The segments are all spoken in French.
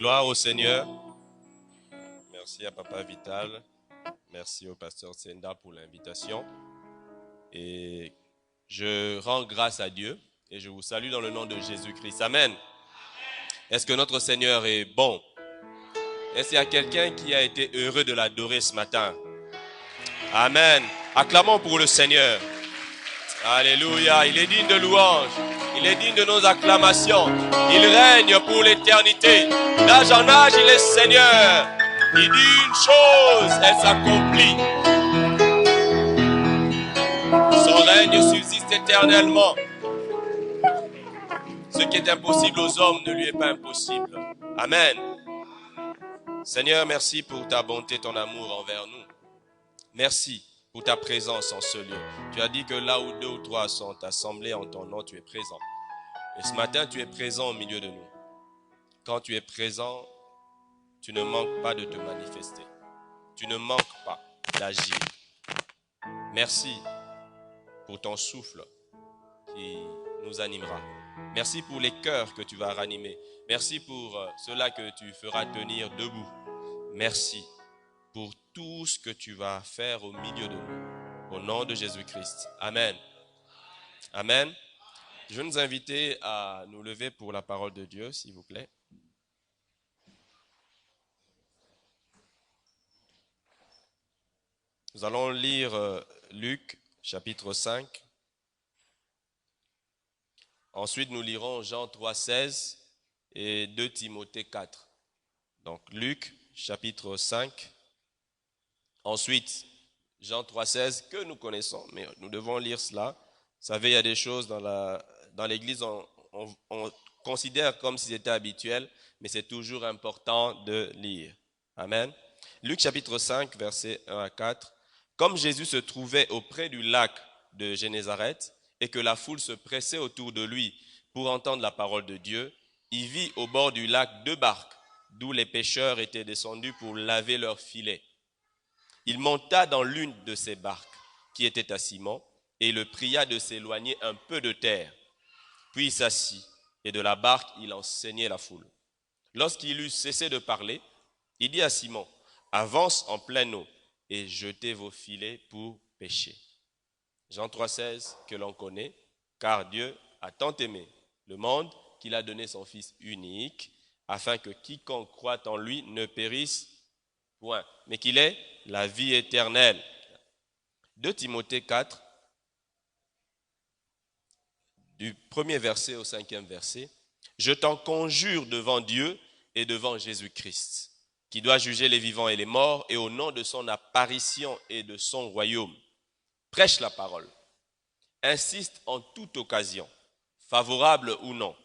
Gloire au Seigneur. Merci à Papa Vital. Merci au pasteur Senda pour l'invitation. Et je rends grâce à Dieu et je vous salue dans le nom de Jésus-Christ. Amen. Est-ce que notre Seigneur est bon? Est-ce qu'il y a quelqu'un qui a été heureux de l'adorer ce matin? Amen. Acclamons pour le Seigneur. Alléluia. Il est digne de louange. Il est digne de nos acclamations. Il règne pour l'éternité. D'âge en âge, il est Seigneur. Il dit une chose, elle s'accomplit. Son règne subsiste éternellement. Ce qui est impossible aux hommes ne lui est pas impossible. Amen. Seigneur, merci pour ta bonté, ton amour envers nous. Merci pour ta présence en ce lieu. Tu as dit que là où 2 ou 3 sont assemblés en ton nom, tu es présent. Et ce matin, tu es présent au milieu de nous. Quand tu es présent, tu ne manques pas de te manifester. Tu ne manques pas d'agir. Merci pour ton souffle qui nous animera. Merci pour les cœurs que tu vas ranimer. Merci pour ceux-là que tu feras tenir debout. Merci pour tout ce que tu vas faire au milieu de nous. Au nom de Jésus-Christ. Amen. Amen. Je vais nous inviter à nous lever pour la parole de Dieu, s'il vous plaît. Nous allons lire Luc, chapitre 5. Ensuite, nous lirons Jean 3, 16 et 2 Timothée 4. Donc, Luc, chapitre 5. Ensuite, Jean 3, 16, que nous connaissons, mais nous devons lire cela. Vous savez, il y a des choses dans l'Église, on considère comme si c'était habituel, mais c'est toujours important de lire. Amen. Luc, chapitre 5, versets 1 à 4. Comme Jésus se trouvait auprès du lac de Génézareth et que la foule se pressait autour de lui pour entendre la parole de Dieu, il vit au bord du lac 2 barques, d'où les pêcheurs étaient descendus pour laver leurs filets. Il monta dans l'une de ces barques, qui était à Simon, et le pria de s'éloigner un peu de terre. Puis il s'assit, et de la barque il enseignait la foule. Lorsqu'il eut cessé de parler, il dit à Simon, « Avance en pleine eau, et jetez vos filets pour pêcher. » Jean 3,16 que l'on connaît, car Dieu a tant aimé le monde qu'il a donné son Fils unique, afin que quiconque croit en lui ne périsse point, mais qu'il ait la vie éternelle. 2 Timothée 4, du 1er verset au 5e verset. « Je t'en conjure devant Dieu et devant Jésus-Christ, qui doit juger les vivants et les morts, et au nom de son apparition et de son royaume. Prêche la parole. Insiste en toute occasion, favorable ou non.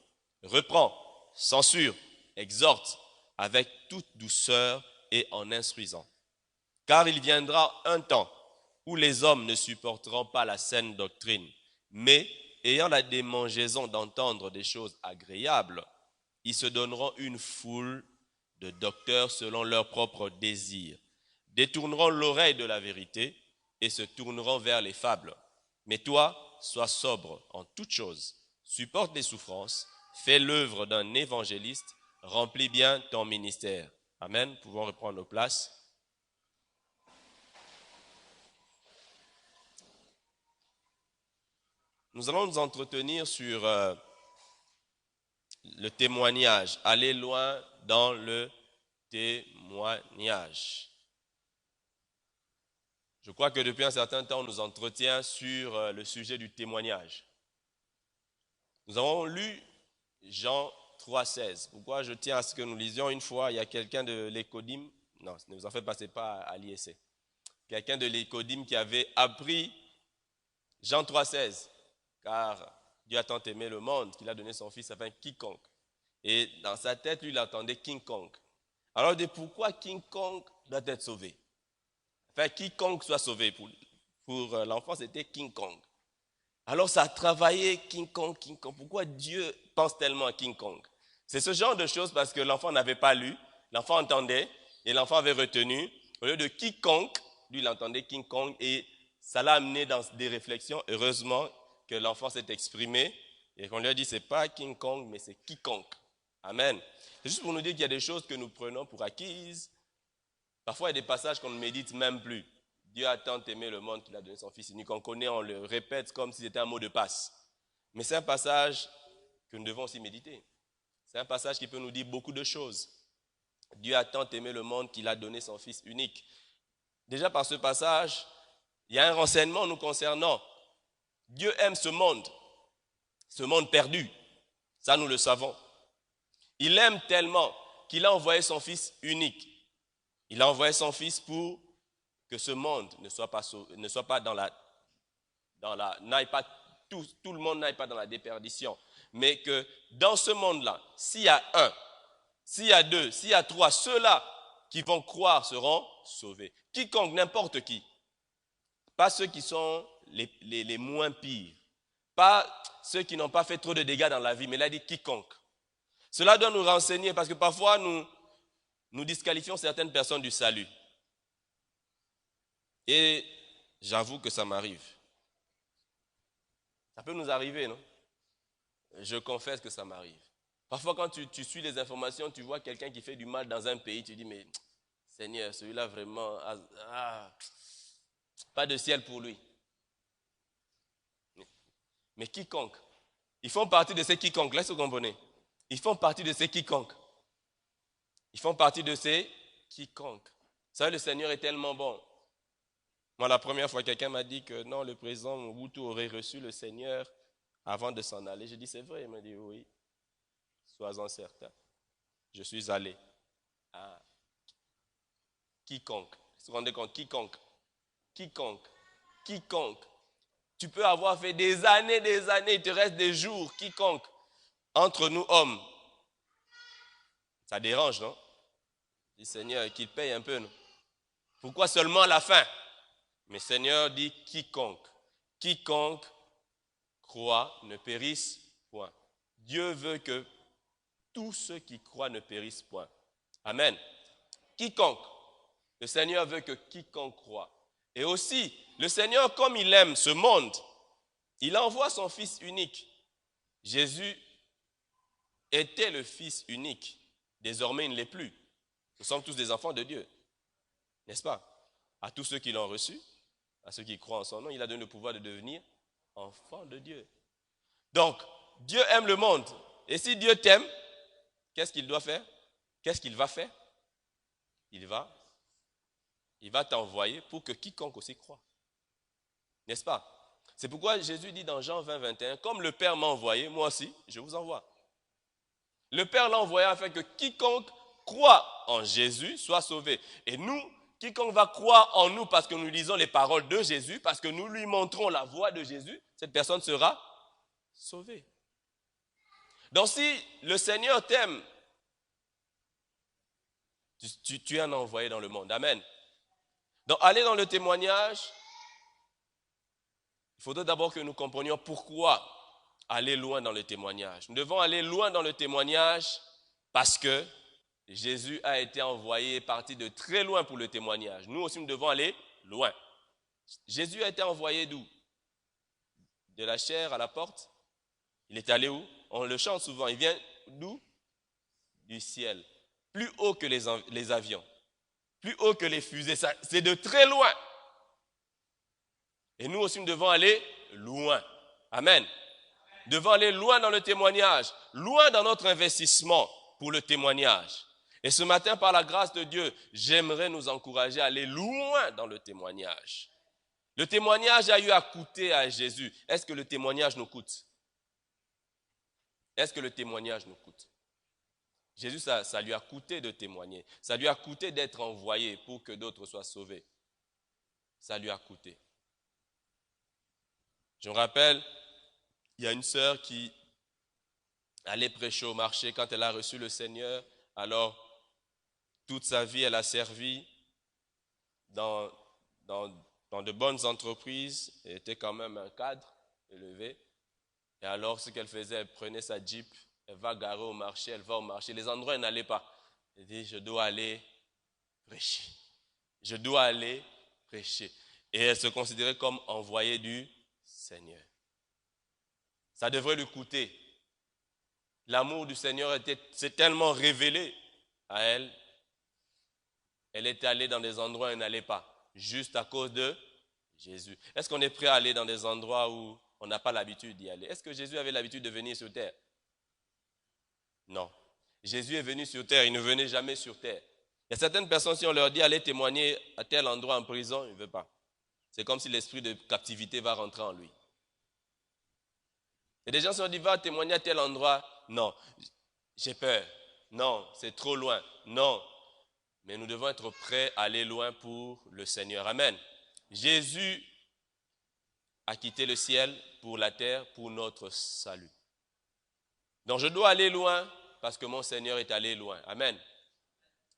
Reprends, censure, exhorte avec toute douceur et en instruisant. Car il viendra un temps où les hommes ne supporteront pas la saine doctrine, mais ayant la démangeaison d'entendre des choses agréables, ils se donneront une foule de docteurs selon leurs propres désirs, détourneront l'oreille de la vérité et se tourneront vers les fables. Mais toi, sois sobre en toutes choses, supporte les souffrances, fais l'œuvre d'un évangéliste, remplis bien ton ministère. Amen. Nous pouvons reprendre nos places. Nous allons nous entretenir sur le témoignage, aller loin dans le témoignage. Je crois que depuis un certain temps, on nous entretient sur le sujet du témoignage. Nous avons lu Jean 3,16. Pourquoi je tiens à ce que nous lisions une fois, il y a quelqu'un de l'Écodim, non, ne vous en faites pas, c'est pas à l'ISC. Quelqu'un de l'Écodim qui avait appris Jean 3,16. Car Dieu a tant aimé le monde qu'il a donné son Fils afin quiconque. Et dans sa tête, lui, il entendait King Kong. Alors, il dit, pourquoi King Kong doit être sauvé? Enfin, quiconque soit sauvé. Pour l'enfant, c'était King Kong. Alors, ça a travaillé King Kong, King Kong. Pourquoi Dieu pense tellement à King Kong? C'est ce genre de choses parce que l'enfant n'avait pas lu, l'enfant entendait, et l'enfant avait retenu. Au lieu de quiconque, lui, il entendait King Kong, et ça l'a amené dans des réflexions. Heureusement que l'enfant s'est exprimé, et qu'on lui a dit, c'est pas King Kong, mais c'est quiconque. Amen. C'est juste pour nous dire qu'il y a des choses que nous prenons pour acquises. Parfois, il y a des passages qu'on ne médite même plus. Dieu a tant aimé le monde qu'il a donné son Fils unique. On connaît, on le répète comme si c'était un mot de passe. Mais c'est un passage que nous devons aussi méditer. C'est un passage qui peut nous dire beaucoup de choses. Dieu a tant aimé le monde qu'il a donné son Fils unique. Déjà par ce passage, il y a un renseignement nous concernant. Dieu aime ce monde perdu. Ça, nous le savons. Il aime tellement qu'il a envoyé son Fils unique. Il a envoyé son Fils pour que ce monde ne soit pas tout le monde n'aille pas dans la déperdition. Mais que dans ce monde-là, s'il y a un, s'il y a deux, s'il y a trois, ceux-là qui vont croire seront sauvés. Quiconque, n'importe qui. Pas ceux qui sont les moins pires. Pas ceux qui n'ont pas fait trop de dégâts dans la vie, mais il a dit quiconque. Cela doit nous renseigner parce que parfois nous disqualifions certaines personnes du salut. Et j'avoue que ça m'arrive. Ça peut nous arriver, non? Je confesse que ça m'arrive. Parfois, quand tu suis les informations, tu vois quelqu'un qui fait du mal dans un pays, tu dis, mais Seigneur, celui-là vraiment, pas de ciel pour lui. Mais quiconque, ils font partie de ces quiconques, laisse-vous comprendre. Ils font partie de ces quiconques. Ils font partie de ces quiconques. Vous savez, le Seigneur est tellement bon. Moi, la première fois, quelqu'un m'a dit que non, le président Mobutu aurait reçu le Seigneur avant de s'en aller. J'ai dit, c'est vrai. Il m'a dit, oui, sois-en certain. Je suis allé. Ah. Quiconque. Vous vous rendez compte? Quiconque. Quiconque. Quiconque. Tu peux avoir fait des années, il te reste des jours. Quiconque. Entre nous, hommes. Ça dérange, non? Dis, Seigneur, qu'il paye un peu, non? Pourquoi seulement à la fin? Mais Seigneur dit quiconque. Quiconque croit ne périsse point. Dieu veut que tous ceux qui croient ne périssent point. Amen. Quiconque. Le Seigneur veut que quiconque croit. Et aussi, le Seigneur, comme il aime ce monde, il envoie son Fils unique. Jésus était le Fils unique. Désormais, il ne l'est plus. Nous sommes tous des enfants de Dieu. N'est-ce pas? À tous ceux qui l'ont reçu, à ceux qui croient en son nom, il a donné le pouvoir de devenir enfants de Dieu. Donc, Dieu aime le monde. Et si Dieu t'aime, qu'est-ce qu'il doit faire? Qu'est-ce qu'il va faire? Il va t'envoyer pour que quiconque aussi croit. N'est-ce pas? C'est pourquoi Jésus dit dans Jean 20, 21, comme le Père m'a envoyé, moi aussi, je vous envoie. Le Père l'a envoyé afin que quiconque croit en Jésus soit sauvé. Et nous, quiconque va croire en nous parce que nous lisons les paroles de Jésus, parce que nous lui montrons la voie de Jésus, cette personne sera sauvée. Donc si le Seigneur t'aime, tu es un envoyé dans le monde. Amen. Donc aller dans le témoignage, il faudrait d'abord que nous comprenions pourquoi aller loin dans le témoignage. Nous devons aller loin dans le témoignage parce que Jésus a été envoyé et parti de très loin pour le témoignage. Nous aussi, nous devons aller loin. Jésus a été envoyé d'où? De la chair à la porte. Il est allé où? On le chante souvent. Il vient d'où? Du ciel. Plus haut que les avions. Plus haut que les fusées. C'est de très loin. Et nous aussi, nous devons aller loin. Amen. Nous devons aller loin dans le témoignage. Loin dans notre investissement pour le témoignage. Et ce matin, par la grâce de Dieu, j'aimerais nous encourager à aller loin dans le témoignage. Le témoignage a eu à coûter à Jésus. Est-ce que le témoignage nous coûte? Est-ce que le témoignage nous coûte? Jésus, ça lui a coûté de témoigner. Ça lui a coûté d'être envoyé pour que d'autres soient sauvés. Ça lui a coûté. Je me rappelle, il y a une sœur qui allait prêcher au marché quand elle a reçu le Seigneur. Alors, toute sa vie, elle a servi dans de bonnes entreprises. Elle était quand même un cadre élevé. Et alors, ce qu'elle faisait, elle prenait sa Jeep, elle va garer au marché, elle va au marché. Les endroits, elle n'allait pas. Elle dit, je dois aller prêcher. Je dois aller prêcher. Et elle se considérait comme envoyée du Seigneur. Ça devrait lui coûter. L'amour du Seigneur s'est tellement révélé à elle. Elle était allée dans des endroits où elle n'allait pas, juste à cause de Jésus. Est-ce qu'on est prêt à aller dans des endroits où on n'a pas l'habitude d'y aller? Est-ce que Jésus avait l'habitude de venir sur terre? Non. Jésus est venu sur terre, il ne venait jamais sur terre. Il y a certaines personnes, si on leur dit allez témoigner à tel endroit en prison, ils ne veulent pas. C'est comme si l'esprit de captivité va rentrer en lui. Et des gens se sont dit va témoigner à tel endroit. Non, j'ai peur. Non, c'est trop loin. Non. Mais nous devons être prêts à aller loin pour le Seigneur. Amen. Jésus a quitté le ciel pour la terre, pour notre salut. Donc je dois aller loin parce que mon Seigneur est allé loin. Amen.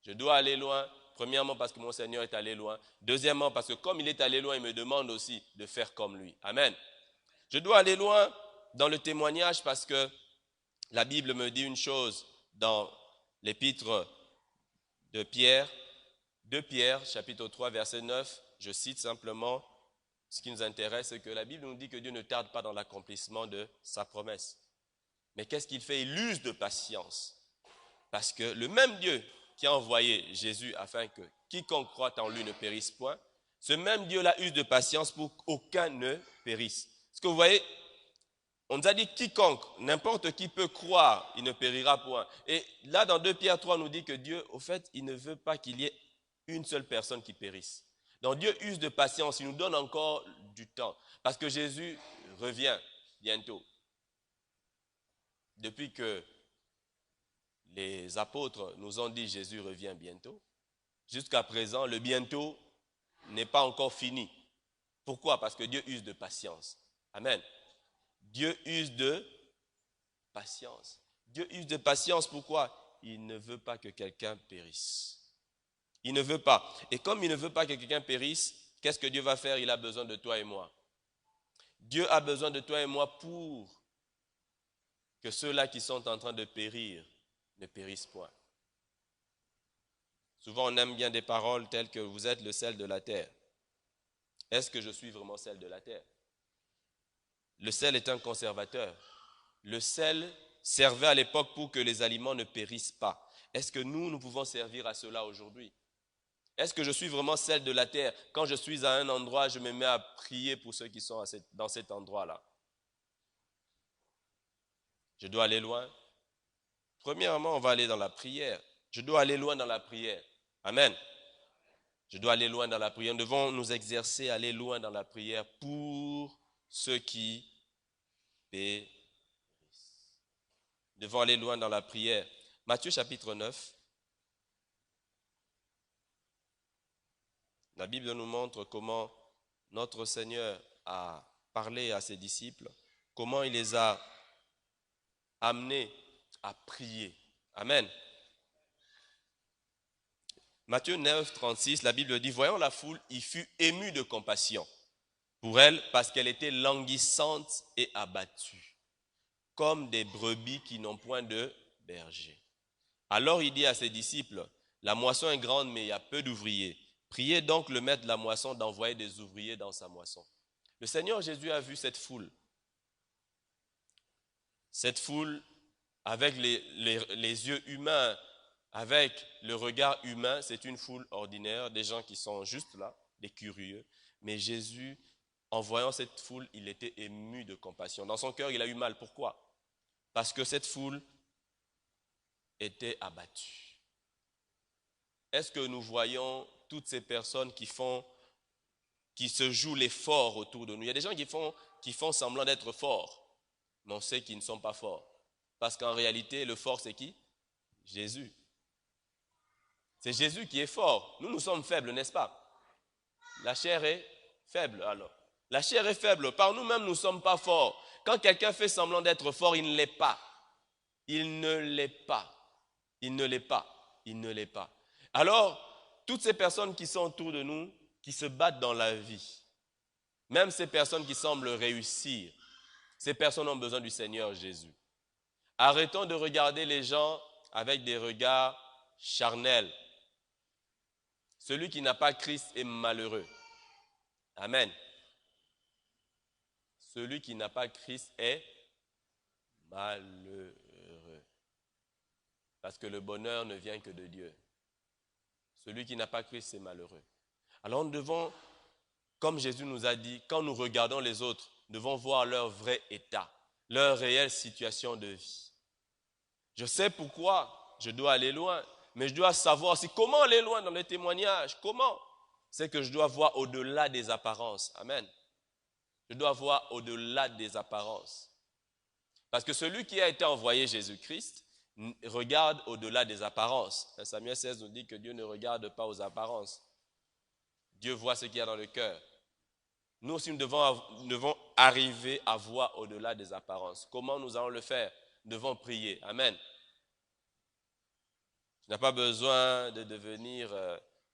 Je dois aller loin, premièrement parce que mon Seigneur est allé loin. Deuxièmement parce que comme il est allé loin, il me demande aussi de faire comme lui. Amen. Je dois aller loin dans le témoignage parce que la Bible me dit une chose dans l'épître de Pierre, 2 Pierre, chapitre 3, verset 9. Je cite simplement ce qui nous intéresse, c'est que la Bible nous dit que Dieu ne tarde pas dans l'accomplissement de sa promesse. Mais qu'est-ce qu'il fait? Il use de patience. Parce que le même Dieu qui a envoyé Jésus afin que quiconque croit en lui ne périsse point, ce même Dieu-là use de patience pour qu'aucun ne périsse. Est-ce que vous voyez? On nous a dit quiconque, n'importe qui peut croire, il ne périra point. Et là, dans 2 Pierre 3, on nous dit que Dieu, au fait, il ne veut pas qu'il y ait une seule personne qui périsse. Donc Dieu use de patience, il nous donne encore du temps. Parce que Jésus revient bientôt. Depuis que les apôtres nous ont dit Jésus revient bientôt, jusqu'à présent, le bientôt n'est pas encore fini. Pourquoi? Parce que Dieu use de patience. Amen. Dieu use de patience. Dieu use de patience, pourquoi? Il ne veut pas que quelqu'un périsse. Il ne veut pas. Et comme il ne veut pas que quelqu'un périsse, qu'est-ce que Dieu va faire? Il a besoin de toi et moi. Dieu a besoin de toi et moi pour que ceux-là qui sont en train de périr ne périssent point. Souvent, on aime bien des paroles telles que vous êtes le sel de la terre. Est-ce que je suis vraiment sel de la terre? Le sel est un conservateur. Le sel servait à l'époque pour que les aliments ne périssent pas. Est-ce que nous pouvons servir à cela aujourd'hui? Est-ce que je suis vraiment sel de la terre? Quand je suis à un endroit, je me mets à prier pour ceux qui sont dans cet endroit-là. Je dois aller loin. Premièrement, on va aller dans la prière. Je dois aller loin dans la prière. Amen. Je dois aller loin dans la prière. Nous devons nous exercer à aller loin dans la prière pour ceux qui périssent. Nous devons aller loin dans la prière. Matthieu chapitre 9. La Bible nous montre comment notre Seigneur a parlé à ses disciples, comment il les a amenés à prier. Amen. Matthieu 9, 36, la Bible dit, voyant la foule, il fut ému de compassion pour elle parce qu'elle était languissante et abattue, comme des brebis qui n'ont point de berger. Alors il dit à ses disciples, la moisson est grande, mais il y a peu d'ouvriers. Priez donc le maître de la moisson d'envoyer des ouvriers dans sa moisson. Le Seigneur Jésus a vu cette foule. Cette foule avec les yeux humains, avec le regard humain, c'est une foule ordinaire, des gens qui sont juste là, des curieux. Mais Jésus, en voyant cette foule, il était ému de compassion. Dans son cœur, il a eu mal. Pourquoi? Parce que cette foule était abattue. Est-ce que nous voyons toutes ces personnes qui se jouent les forts autour de nous? Il y a des gens qui font semblant d'être forts, mais on sait qu'ils ne sont pas forts. Parce qu'en réalité, le fort, c'est qui? Jésus. C'est Jésus qui est fort. Nous sommes faibles, n'est-ce pas? La chair est faible, alors. La chair est faible. Par nous-mêmes, nous ne sommes pas forts. Quand quelqu'un fait semblant d'être fort, il ne l'est pas. Il ne l'est pas. Il ne l'est pas. Il ne l'est pas. Alors, toutes ces personnes qui sont autour de nous, qui se battent dans la vie, même ces personnes qui semblent réussir, ces personnes ont besoin du Seigneur Jésus. Arrêtons de regarder les gens avec des regards charnels. Celui qui n'a pas Christ est malheureux. Amen. Celui qui n'a pas Christ est malheureux. Parce que le bonheur ne vient que de Dieu. Celui qui n'a pas Christ, c'est malheureux. Alors nous devons, comme Jésus nous a dit, quand nous regardons les autres, nous devons voir leur vrai état, leur réelle situation de vie. Je sais pourquoi je dois aller loin, mais je dois savoir aussi comment aller loin dans les témoignages. Comment? C'est que je dois voir au-delà des apparences. Amen. Je dois voir au-delà des apparences. Parce que celui qui a été envoyé, Jésus-Christ, regarde au-delà des apparences. Samuel 16 nous dit que Dieu ne regarde pas aux apparences. Dieu voit ce qu'il y a dans le cœur. Nous aussi, nous devons arriver à voir au-delà des apparences. Comment nous allons le faire? Nous devons prier. Amen. Tu n'as pas besoin de devenir...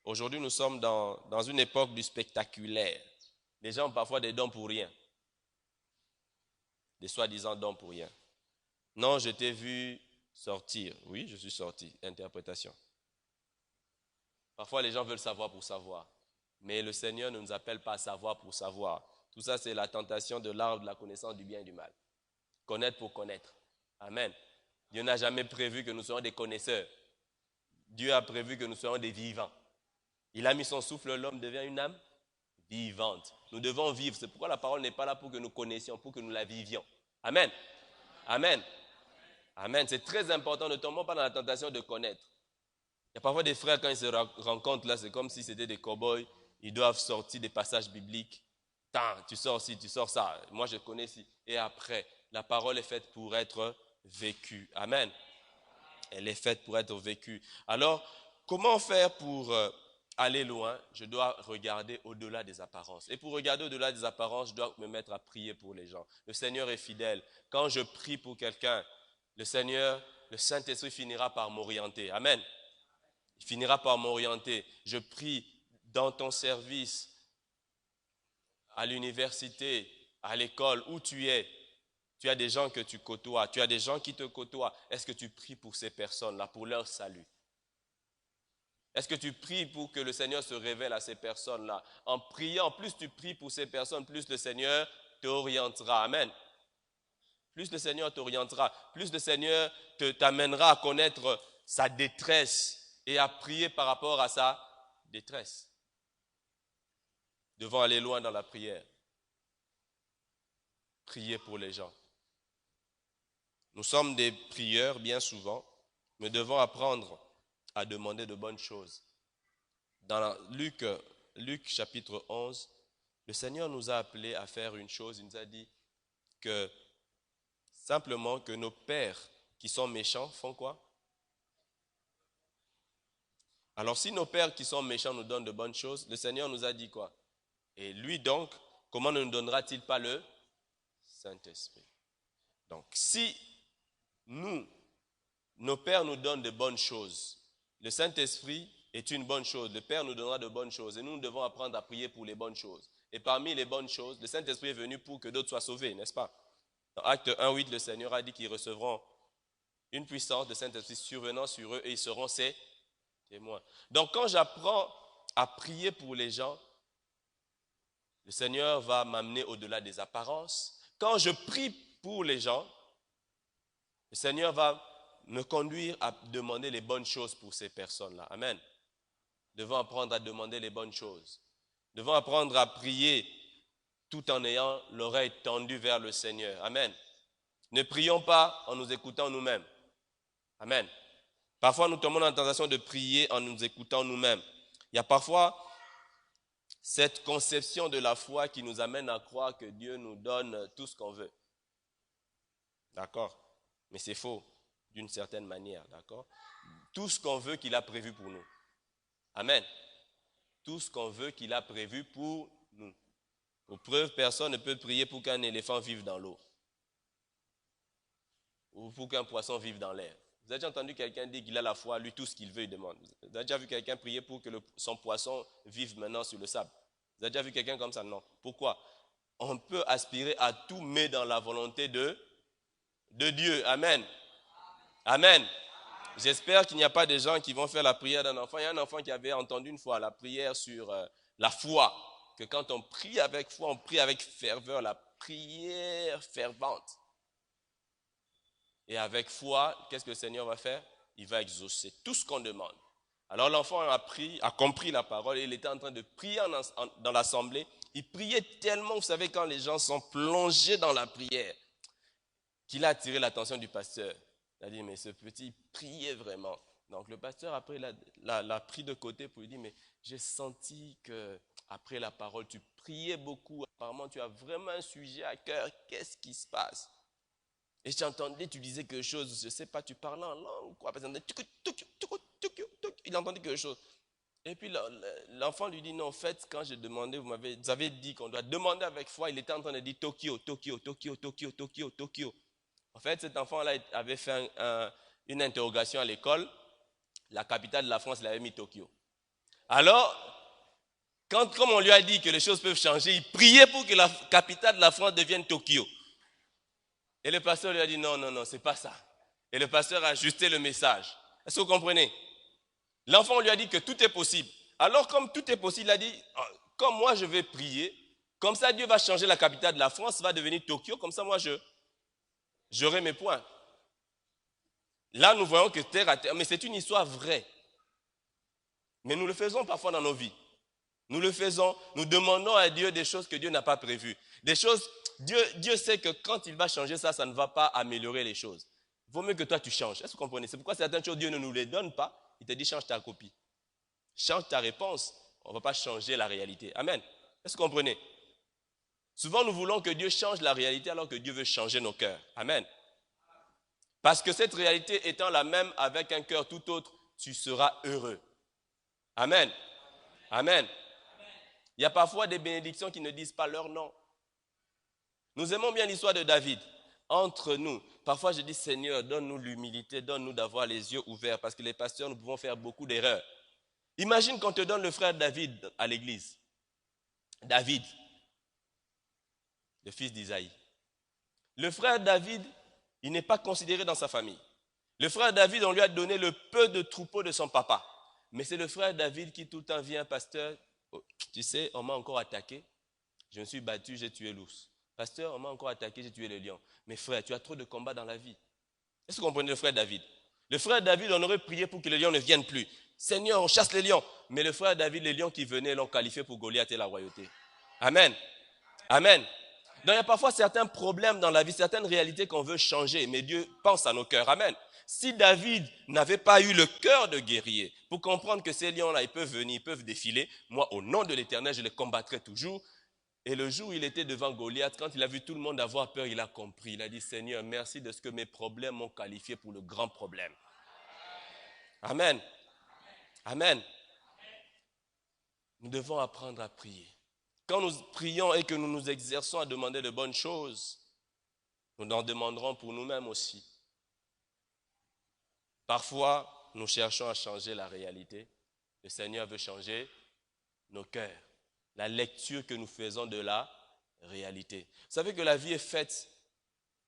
Aujourd'hui, nous sommes dans une époque du spectaculaire. Les gens ont parfois des dons pour rien. Des soi-disant dons pour rien. Non, je t'ai vu sortir. Oui, je suis sorti. Interprétation. Parfois, les gens veulent savoir pour savoir. Mais le Seigneur ne nous appelle pas à savoir pour savoir. Tout ça, c'est la tentation de l'arbre de la connaissance du bien et du mal. Connaître pour connaître. Amen. Dieu n'a jamais prévu que nous soyons des connaisseurs. Dieu a prévu que nous soyons des vivants. Il a mis son souffle, l'homme devient une âme vivante. Nous devons vivre. C'est pourquoi la parole n'est pas là pour que nous connaissions, pour que nous la vivions. Amen. Amen. Amen. C'est très important. Ne tombons pas dans la tentation de connaître. Il y a parfois des frères, quand ils se rencontrent là, c'est comme si c'était des cow-boys. Ils doivent sortir des passages bibliques. Tu sors ci, tu sors ça. Moi, je connais ci. Et après, la parole est faite pour être vécue. Amen. Elle est faite pour être vécue. Alors, comment faire pour aller loin? Je dois regarder au-delà des apparences. Et pour regarder au-delà des apparences, je dois me mettre à prier pour les gens. Le Seigneur est fidèle. Quand je prie pour quelqu'un, le Seigneur, le Saint-Esprit finira par m'orienter. Amen. Il finira par m'orienter. Je prie dans ton service, à l'université, à l'école, où tu es. Tu as des gens que tu côtoies, tu as des gens qui te côtoient. Est-ce que tu pries pour ces personnes-là, pour leur salut? Est-ce que tu pries pour que le Seigneur se révèle à ces personnes-là? En priant, plus tu pries pour ces personnes, plus le Seigneur t'orientera. Amen. Plus le Seigneur t'orientera, plus le Seigneur t'amènera à connaître sa détresse et à prier par rapport à sa détresse. Nous devons aller loin dans la prière. Prier pour les gens. Nous sommes des prieurs bien souvent, mais devons apprendre à demander de bonnes choses. Dans Luc chapitre 11, le Seigneur nous a appelés à faire une chose. Il nous a dit que simplement que nos pères qui sont méchants font quoi? Alors si nos pères qui sont méchants nous donnent de bonnes choses, le Seigneur nous a dit quoi? Et lui donc, comment ne nous donnera-t-il pas le Saint-Esprit? Donc si nos pères nous donnent de bonnes choses, le Saint-Esprit est une bonne chose. Le Père nous donnera de bonnes choses et nous devons apprendre à prier pour les bonnes choses. Et parmi les bonnes choses, le Saint-Esprit est venu pour que d'autres soient sauvés, n'est-ce pas? Dans Acte 1:8, le Seigneur a dit qu'ils recevront une puissance de Saint-Esprit survenant sur eux et ils seront ses témoins. Donc quand j'apprends à prier pour les gens, le Seigneur va m'amener au-delà des apparences. Quand je prie pour les gens, le Seigneur va me conduire à demander les bonnes choses pour ces personnes-là. Amen. Nous devons apprendre à demander les bonnes choses. Nous devons apprendre à prier tout en ayant l'oreille tendue vers le Seigneur. Amen. Ne prions pas en nous écoutant nous-mêmes. Amen. Parfois, nous tombons dans la tentation de prier en nous écoutant nous-mêmes. Il y a parfois cette conception de la foi qui nous amène à croire que Dieu nous donne tout ce qu'on veut. D'accord? Mais c'est faux, d'une certaine manière. D'accord? Tout ce qu'on veut qu'il a prévu pour nous. Amen. Tout ce qu'on veut qu'il a prévu pour nous. Pour preuve, personne ne peut prier pour qu'un éléphant vive dans l'eau. Ou pour qu'un poisson vive dans l'air. Vous avez déjà entendu quelqu'un dire qu'il a la foi, lui, tout ce qu'il veut, il demande. Vous avez déjà vu quelqu'un prier pour que son poisson vive maintenant sur le sable? Vous avez déjà vu quelqu'un comme ça? Non. Pourquoi? On peut aspirer à tout, mais dans la volonté de Dieu. Amen. Amen. J'espère qu'il n'y a pas de gens qui vont faire la prière d'un enfant. Il y a un enfant qui avait entendu une fois la prière sur la foi. Que quand on prie avec foi, on prie avec ferveur, la prière fervente. Et avec foi, qu'est-ce que le Seigneur va faire? il va exaucer tout ce qu'on demande. Alors l'enfant a compris la parole et il était en train de prier dans l'assemblée. Il priait tellement, vous savez, quand les gens sont plongés dans la prière, qu'il a attiré l'attention du pasteur. Il a dit, mais ce petit priait vraiment. Donc le pasteur, après, l'a pris de côté pour lui dire, mais j'ai senti que après la parole, tu priais beaucoup. Apparemment, tu as vraiment un sujet à cœur. Qu'est-ce qui se passe? Et j'entendais, tu disais quelque chose, je ne sais pas, tu parlais en langue ou quoi. Il entendait quelque chose. Et puis l'enfant lui dit, non, en fait, quand j'ai demandé, vous avez dit qu'on doit demander avec foi, il était en train de dire Tokyo, Tokyo, Tokyo, Tokyo, Tokyo, Tokyo. En fait, cet enfant-là avait fait une interrogation à l'école. La capitale de la France, il avait mis Tokyo. Alors, comme on lui a dit que les choses peuvent changer, il priait pour que la capitale de la France devienne Tokyo. Et le pasteur lui a dit, non, non, non, c'est pas ça. Et le pasteur a ajusté le message. Est-ce que vous comprenez? L'enfant lui a dit que tout est possible. Alors, comme tout est possible, il a dit, comme moi je vais prier, comme ça Dieu va changer la capitale de la France, va devenir Tokyo, comme ça moi j'aurai mes points. Là, nous voyons que terre à terre, mais c'est une histoire vraie. Mais nous le faisons parfois dans nos vies. Nous le faisons, nous demandons à Dieu des choses que Dieu n'a pas prévues. Des choses, Dieu sait que quand il va changer ça, ça ne va pas améliorer les choses. Il vaut mieux que toi tu changes. Est-ce que vous comprenez? C'est pourquoi certaines choses, Dieu ne nous les donne pas. Il te dit, change ta copie. Change ta réponse. On ne va pas changer la réalité. Amen. Est-ce que vous comprenez? Souvent, nous voulons que Dieu change la réalité alors que Dieu veut changer nos cœurs. Amen. Parce que cette réalité étant la même avec un cœur tout autre, tu seras heureux. Amen. Amen. Il y a parfois des bénédictions qui ne disent pas leur nom. Nous aimons bien l'histoire de David. Entre nous, parfois je dis, Seigneur, donne-nous l'humilité, donne-nous d'avoir les yeux ouverts, parce que les pasteurs, nous pouvons faire beaucoup d'erreurs. Imagine qu'on te donne le frère David à l'église. David, le fils d'Isaïe. Le frère David, il n'est pas considéré dans sa famille. Le frère David, on lui a donné le peu de troupeau de son papa. Mais c'est le frère David qui tout le temps vient, pasteur, tu sais, on m'a encore attaqué, je me suis battu, j'ai tué l'ours. Pasteur, on m'a encore attaqué, j'ai tué le lion. Mais frère, tu as trop de combats dans la vie. Est-ce que vous comprenez le frère David? Le frère David, on aurait prié pour que les lions ne viennent plus. Seigneur, on chasse les lions. Mais le frère David, les lions qui venaient l'ont qualifié pour Goliath et la royauté. Amen. Amen. Donc il y a parfois certains problèmes dans la vie, certaines réalités qu'on veut changer, mais Dieu pense à nos cœurs. Amen. Si David n'avait pas eu le cœur de guerrier pour comprendre que ces lions-là, ils peuvent venir, ils peuvent défiler, moi, au nom de l'Éternel, je les combattrai toujours. Et le jour où il était devant Goliath, quand il a vu tout le monde avoir peur, il a compris. Il a dit, Seigneur, merci de ce que mes problèmes m'ont qualifié pour le grand problème. Amen. Amen. Nous devons apprendre à prier. Quand nous prions et que nous nous exerçons à demander de bonnes choses, nous en demanderons pour nous-mêmes aussi. Parfois, nous cherchons à changer la réalité. Le Seigneur veut changer nos cœurs. La lecture que nous faisons de la réalité. Vous savez que la vie est faite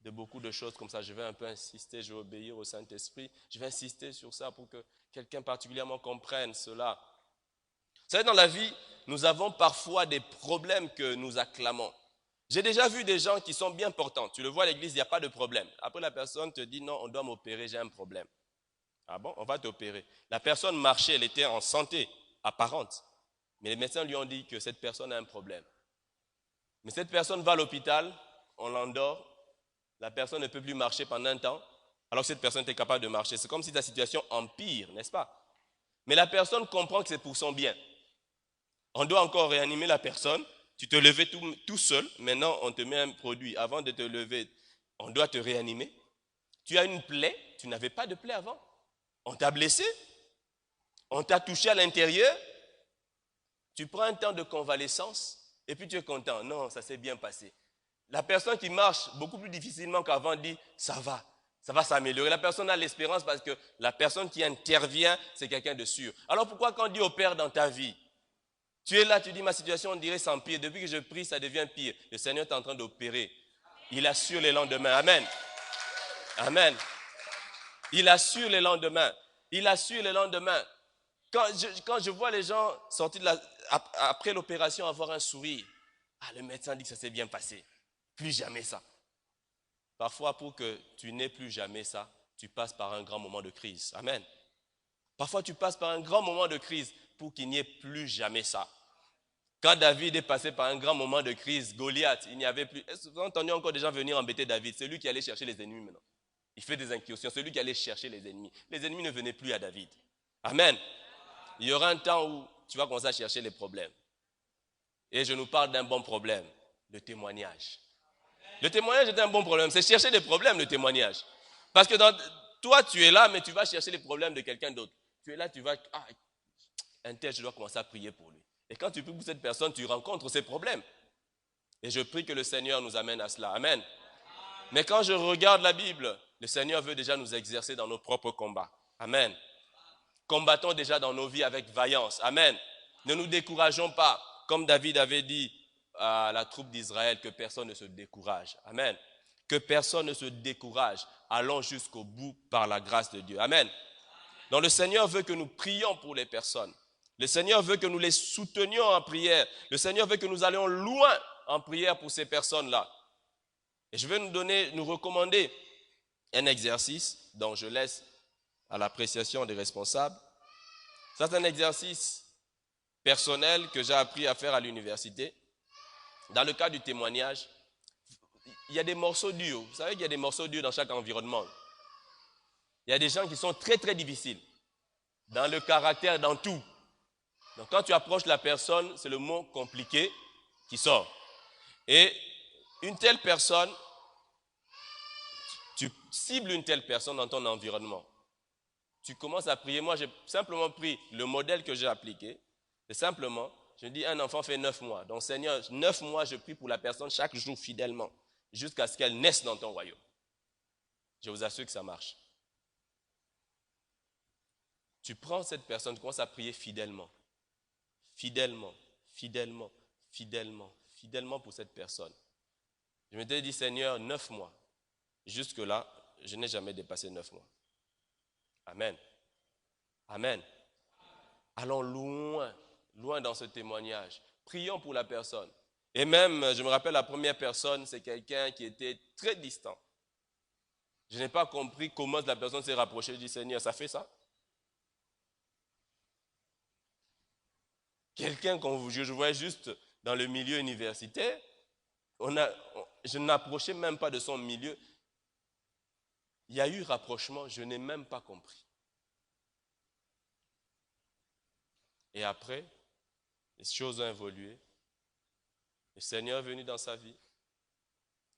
de beaucoup de choses comme ça. Je vais un peu insister, je vais obéir au Saint-Esprit. Je vais insister sur ça pour que quelqu'un particulièrement comprenne cela. Vous savez, dans la vie, nous avons parfois des problèmes que nous acclamons. J'ai déjà vu des gens qui sont bien portants. Tu le vois à l'église, il n'y a pas de problème. Après, la personne te dit, non, on doit m'opérer, j'ai un problème. Ah bon, on va t'opérer. La personne marchait, elle était en santé apparente. Mais les médecins lui ont dit que cette personne a un problème. Mais cette personne va à l'hôpital, on l'endort, la personne ne peut plus marcher pendant un temps, alors que cette personne était capable de marcher. C'est comme si ta situation empire, n'est-ce pas? Mais la personne comprend que c'est pour son bien. On doit encore réanimer la personne. Tu te levais tout seul, maintenant on te met un produit. Avant de te lever, on doit te réanimer. Tu as une plaie, tu n'avais pas de plaie avant. On t'a blessé, on t'a touché à l'intérieur. Tu prends un temps de convalescence et puis tu es content. Non, ça s'est bien passé. La personne qui marche beaucoup plus difficilement qu'avant dit, ça va s'améliorer. La personne a l'espérance parce que la personne qui intervient, c'est quelqu'un de sûr. Alors pourquoi quand Dieu opère dans ta vie, tu es là, tu dis, ma situation, on dirait, s'empire. Depuis que je prie, ça devient pire. Le Seigneur est en train d'opérer. Il assure les lendemains. Amen. Amen. Il assure les lendemains. Il assure les lendemains. Quand je vois les gens sortir après l'opération avoir un sourire, le médecin dit que ça s'est bien passé. Plus jamais ça. Parfois, pour que tu n'aies plus jamais ça, tu passes par un grand moment de crise. Amen. Parfois, tu passes par un grand moment de crise pour qu'il n'y ait plus jamais ça. Quand David est passé par un grand moment de crise, Goliath, il n'y avait plus... Est-ce que vous avez entendu encore des gens venir embêter David? C'est lui qui allait chercher les ennemis maintenant. Il fait des incursions, c'est lui qui allait chercher les ennemis. Les ennemis ne venaient plus à David. Amen. Il y aura un temps où tu vas commencer à chercher les problèmes. Et je nous parle d'un bon problème, le témoignage. Le témoignage est un bon problème, c'est chercher des problèmes, le témoignage. Parce que toi, tu es là, mais tu vas chercher les problèmes de quelqu'un d'autre. Tu es là, tu vas... Ah, un tel, je dois commencer à prier pour lui. Et quand tu pries pour cette personne, tu rencontres ces problèmes. Et je prie que le Seigneur nous amène à cela. Amen. Mais quand je regarde la Bible, le Seigneur veut déjà nous exercer dans nos propres combats. Amen. Combattons déjà dans nos vies avec vaillance. Amen. Ne nous décourageons pas. Comme David avait dit à la troupe d'Israël, que personne ne se décourage. Amen. Que personne ne se décourage. Allons jusqu'au bout par la grâce de Dieu. Amen. Donc le Seigneur veut que nous prions pour les personnes. Le Seigneur veut que nous les soutenions en prière. Le Seigneur veut que nous allions loin en prière pour ces personnes-là. Et je vais nous recommander un exercice dont je laisse à l'appréciation des responsables. C'est un exercice personnel que j'ai appris à faire à l'université. Dans le cas du témoignage, il y a des morceaux durs. Vous savez qu'il y a des morceaux durs dans chaque environnement. Il y a des gens qui sont très très difficiles dans le caractère, dans tout. Donc quand tu approches la personne, c'est le mot compliqué qui sort. Et une telle personne, tu cibles une telle personne dans ton environnement. Tu commences à prier. Moi, j'ai simplement pris le modèle que j'ai appliqué. Et simplement, je dis, un enfant fait 9 mois. Donc Seigneur, 9 mois, je prie pour la personne chaque jour fidèlement, jusqu'à ce qu'elle naisse dans ton royaume. Je vous assure que ça marche. Tu prends cette personne, tu commences à prier fidèlement. Fidèlement, fidèlement, fidèlement, fidèlement pour cette personne. Je m'étais dit, Seigneur, 9 mois. Jusque-là, je n'ai jamais dépassé 9 mois. Amen. Amen. Allons loin, loin dans ce témoignage. Prions pour la personne. Et même, je me rappelle, la première personne, c'est quelqu'un qui était très distant. Je n'ai pas compris comment la personne s'est rapprochée. Je dis, Seigneur, ça fait ça? Quelqu'un que je voyais juste dans le milieu universitaire, je n'approchais même pas de son milieu. Il y a eu rapprochement, je n'ai même pas compris. Et après, les choses ont évolué. Le Seigneur est venu dans sa vie.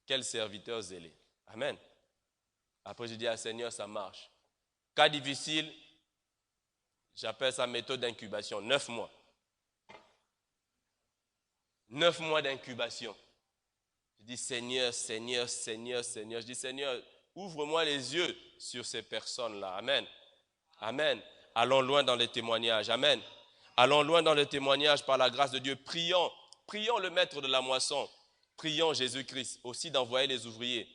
Quel serviteur zélé. Amen. Après, je dis à Seigneur, ça marche. Cas difficile, j'appelle ça méthode d'incubation, 9 mois. 9 mois d'incubation. Je dis Seigneur, Seigneur, Seigneur, Seigneur. Je dis Seigneur, ouvre-moi les yeux sur ces personnes-là. Amen. Amen. Allons loin dans les témoignages. Amen. Allons loin dans les témoignages par la grâce de Dieu. Prions. Prions le maître de la moisson. Prions Jésus-Christ aussi d'envoyer les ouvriers.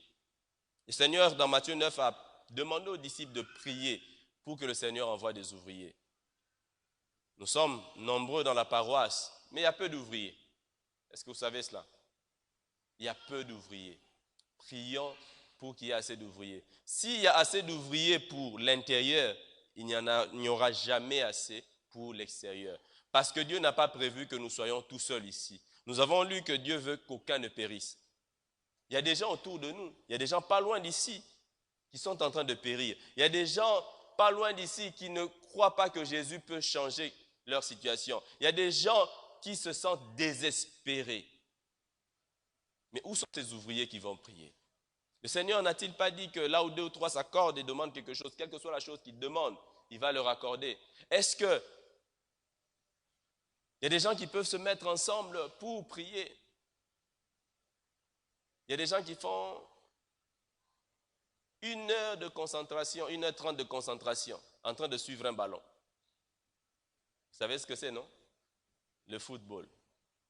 Le Seigneur, dans Matthieu 9, a demandé aux disciples de prier pour que le Seigneur envoie des ouvriers. Nous sommes nombreux dans la paroisse, mais il y a peu d'ouvriers. Est-ce que vous savez cela? Il y a peu d'ouvriers. Prions pour qu'il y ait assez d'ouvriers. S'il y a assez d'ouvriers pour l'intérieur, il n'y aura jamais assez pour l'extérieur. Parce que Dieu n'a pas prévu que nous soyons tout seuls ici. Nous avons lu que Dieu veut qu'aucun ne périsse. Il y a des gens autour de nous, il y a des gens pas loin d'ici qui sont en train de périr. Il y a des gens pas loin d'ici qui ne croient pas que Jésus peut changer leur situation. Il y a des gens qui se sentent désespérés. Mais où sont ces ouvriers qui vont prier? Le Seigneur n'a-t-il pas dit que là où 2 ou 3 s'accordent et demandent quelque chose, quelle que soit la chose qu'ils demandent, il va leur accorder? Est-ce que il y a des gens qui peuvent se mettre ensemble pour prier? Il y a des gens qui font 1 heure de concentration, 1h30 de concentration, en train de suivre un ballon. Vous savez ce que c'est, non? Le football.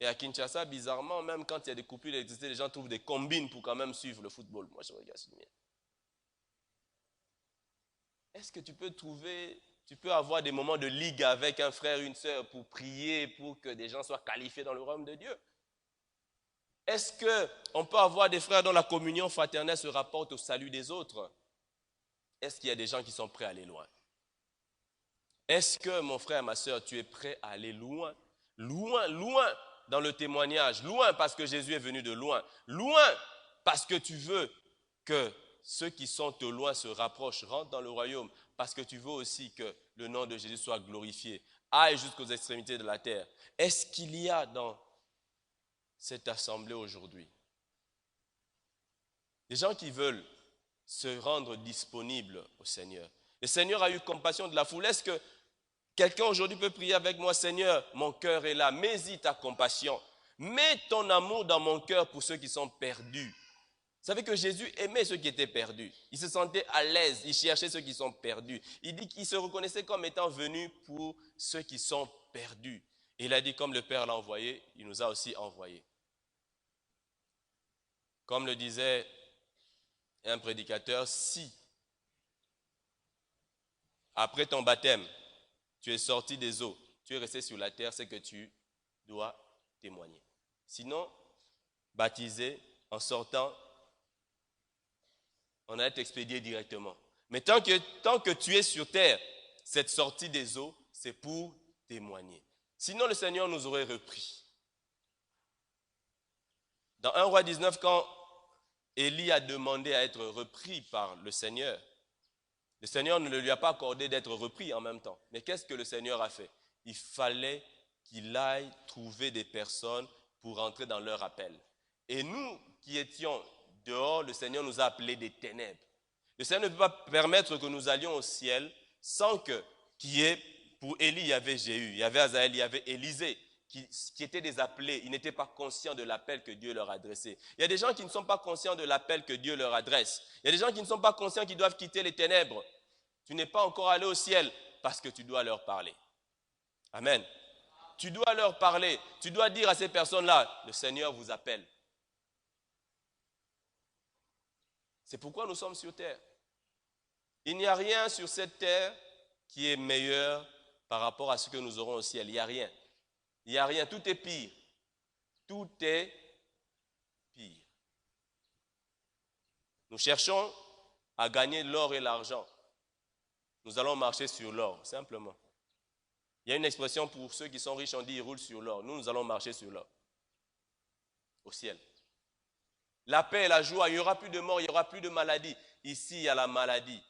Et à Kinshasa, bizarrement, même quand il y a des coupures d'électricité, les gens trouvent des combines pour quand même suivre le football. Moi, je regarde ce mien. Est-ce que tu peux avoir des moments de ligue avec un frère, une sœur pour prier, pour que des gens soient qualifiés dans le royaume de Dieu? Est-ce qu'on peut avoir des frères dont la communion fraternelle se rapporte au salut des autres? est-ce qu'il y a des gens qui sont prêts à aller loin? Est-ce que, mon frère, ma soeur, tu es prêt à aller loin? Loin, loin dans le témoignage. Loin parce que Jésus est venu de loin. Loin parce que tu veux que ceux qui sont au loin se rapprochent, rentrent dans le royaume. Parce que tu veux aussi que le nom de Jésus soit glorifié. Aille jusqu'aux extrémités de la terre. Est-ce qu'il y a dans cette assemblée aujourd'hui des gens qui veulent se rendre disponibles au Seigneur? Le Seigneur a eu compassion de la foule. Est-ce que quelqu'un aujourd'hui peut prier avec moi? Seigneur, mon cœur est là, mets-y ta compassion. Mets ton amour dans mon cœur pour ceux qui sont perdus. Vous savez que Jésus aimait ceux qui étaient perdus. Il se sentait à l'aise, il cherchait ceux qui sont perdus. Il dit qu'il se reconnaissait comme étant venu pour ceux qui sont perdus. Et il a dit, comme le Père l'a envoyé, il nous a aussi envoyés. Comme le disait un prédicateur, si après ton baptême, tu es sorti des eaux, tu es resté sur la terre, c'est que tu dois témoigner. Sinon, baptisé, en sortant, on a été expédié directement. Mais tant que tu es sur terre, cette sortie des eaux, c'est pour témoigner. Sinon, le Seigneur nous aurait repris. Dans 1 Roi 19, quand Élie a demandé à être repris par le Seigneur ne lui a pas accordé d'être repris en même temps. Mais qu'est-ce que le Seigneur a fait? Il fallait qu'il aille trouver des personnes pour entrer dans leur appel. Et nous qui étions dehors, le Seigneur nous a appelés des ténèbres. Le Seigneur ne peut pas permettre que nous allions au ciel sans que, pour Élie, il y avait Jéhu, il y avait Azaël, il y avait Élisée, qui étaient des appelés. Ils n'étaient pas conscients de l'appel que Dieu leur adressait. Il y a des gens qui ne sont pas conscients de l'appel que Dieu leur adresse. Il y a des gens qui ne sont pas conscients qu'ils doivent quitter les ténèbres. Tu n'es pas encore allé au ciel parce que tu dois leur parler. Amen. Tu dois leur parler. Tu dois dire à ces personnes-là, le Seigneur vous appelle. C'est pourquoi nous sommes sur terre. Il n'y a rien sur cette terre qui est meilleur par rapport à ce que nous aurons au ciel. Il n'y a rien. Il n'y a rien. Tout est pire. Tout est pire. Nous cherchons à gagner l'or et l'argent. Nous allons marcher sur l'or, simplement. Il y a une expression pour ceux qui sont riches, on dit ils roulent sur l'or. Nous allons marcher sur l'or. Au ciel. La paix et la joie, il n'y aura plus de mort, il n'y aura plus de maladie. Ici, il y a la maladie.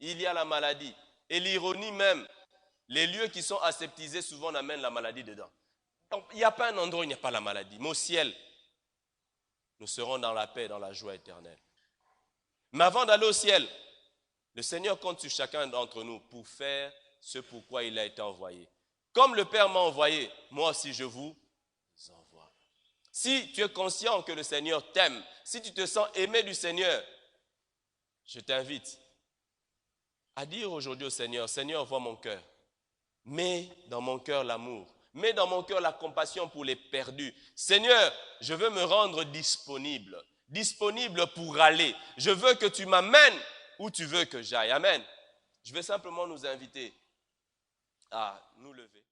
Il y a la maladie. Et l'ironie même, les lieux qui sont aseptisés, souvent on amène la maladie dedans. Donc, il n'y a pas un endroit où il n'y a pas la maladie. Mais au ciel, nous serons dans la paix, dans la joie éternelle. Mais avant d'aller au ciel, le Seigneur compte sur chacun d'entre nous pour faire ce pourquoi il a été envoyé. Comme le Père m'a envoyé, moi aussi je vous envoie. Si tu es conscient que le Seigneur t'aime, si tu te sens aimé du Seigneur, je t'invite à dire aujourd'hui au Seigneur, Seigneur, vois mon cœur. Mets dans mon cœur l'amour. Mets dans mon cœur la compassion pour les perdus. Seigneur, je veux me rendre disponible. Disponible pour aller. Je veux que tu m'amènes où tu veux que j'aille. Amen. Je vais simplement nous inviter à nous lever.